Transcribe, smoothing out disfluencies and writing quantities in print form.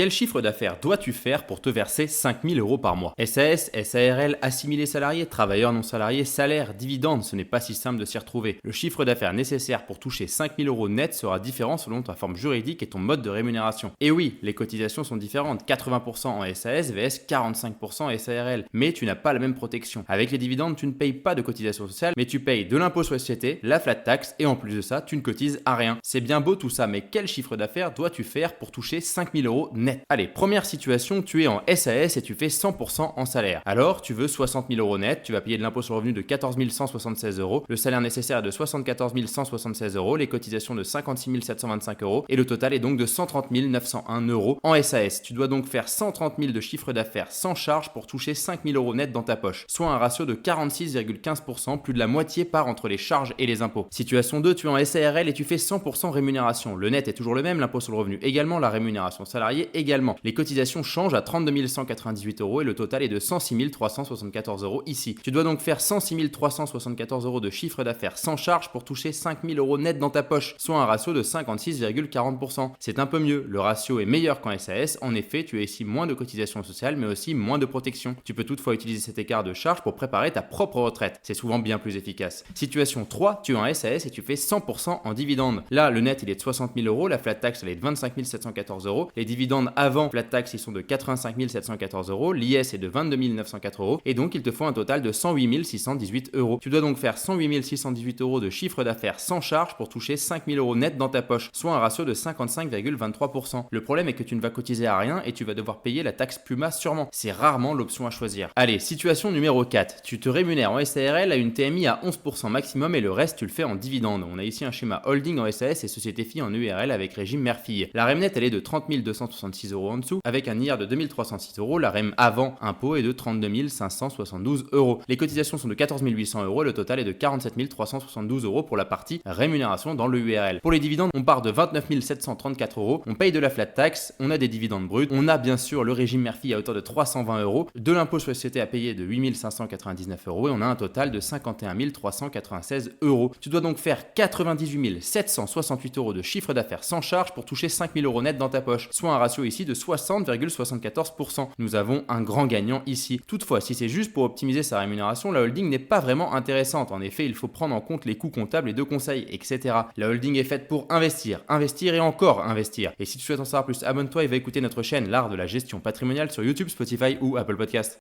Quel chiffre d'affaires dois-tu faire pour te verser 5 000 € par mois? SAS, SARL, assimilés salariés, travailleurs non salariés, salaire, dividendes, ce n'est pas si simple de s'y retrouver. Le chiffre d'affaires nécessaire pour toucher 5 000 € net sera différent selon ta forme juridique et ton mode de rémunération. Et oui, les cotisations sont différentes, 80% en SAS vs 45% en SARL, mais tu n'as pas la même protection. Avec les dividendes, tu ne payes pas de cotisation sociale, mais tu payes de l'impôt sur les sociétés, la flat tax, et en plus de ça, tu ne cotises à rien. C'est bien beau tout ça, mais quel chiffre d'affaires dois-tu faire pour toucher 5 000 € net? Allez, première situation, tu es en SAS et tu fais 100% en salaire. Alors, tu veux 60 000 € net, tu vas payer de l'impôt sur le revenu de 14 176 €, le salaire nécessaire est de 74 176 €, les cotisations de 56 725 € et le total est donc de 130 901 € en SAS. Tu dois donc faire 130 000 de chiffre d'affaires sans charge pour toucher 5 000 € net dans ta poche, soit un ratio de 46,15%, plus de la moitié part entre les charges et les impôts. Situation 2, tu es en SARL et tu fais 100% rémunération. Le net est toujours le même, l'impôt sur le revenu également, la rémunération salariée également. Les cotisations changent à 32 198 € et le total est de 106 374 € ici. Tu dois donc faire 106 374 € de chiffre d'affaires sans charge pour toucher 5 000 € net dans ta poche, soit un ratio de 56,40%. C'est un peu mieux, le ratio est meilleur qu'en SAS, en effet tu as ici moins de cotisations sociales mais aussi moins de protection. Tu peux toutefois utiliser cet écart de charge pour préparer ta propre retraite, c'est souvent bien plus efficace. Situation 3, tu es en SAS et tu fais 100% en dividendes. Là le net il est de 60 000 €, la flat tax elle est de 25 714 €, les dividendes avant flat tax ils sont de 85 714 €, l'IS est de 22 904 € et donc il te faut un total de 108 618 €. Tu dois donc faire 108 618 € de chiffre d'affaires sans charge pour toucher 5 000 € net dans ta poche, soit un ratio de 55,23%. Le problème est que tu ne vas cotiser à rien et tu vas devoir payer la taxe PUMA sûrement. C'est rarement l'option à choisir. Allez, situation numéro 4. Tu te rémunères en SARL à une TMI à 11% maximum et le reste tu le fais en dividende. On a ici un schéma holding en SAS et société fille en URL avec régime mère-fille. La REM net elle est de 30 266 € en dessous avec un IR de 2306 €. La REM avant impôt est de 32 572 €. Les cotisations sont de 14 800 €. Le total est de 47 372 € pour la partie rémunération dans le URL. Pour les dividendes, on part de 29 734 €. On paye de la flat tax, on a des dividendes bruts. On a bien sûr le régime mère-fille à hauteur de 320 €, de l'impôt sur les sociétés à payer de 8 599 € et on a un total de 51 396 €. Tu dois donc faire 98 768 € de chiffre d'affaires sans charge pour toucher 5 000 € net dans ta poche, soit un ratio ici de 60,74%. Nous avons un grand gagnant ici. Toutefois, si c'est juste pour optimiser sa rémunération, la holding n'est pas vraiment intéressante. En effet, il faut prendre en compte les coûts comptables et de conseils, etc. La holding est faite pour investir, investir et encore investir. Et si tu souhaites en savoir plus, abonne-toi et va écouter notre chaîne L'Art de la Gestion Patrimoniale sur YouTube, Spotify ou Apple Podcast.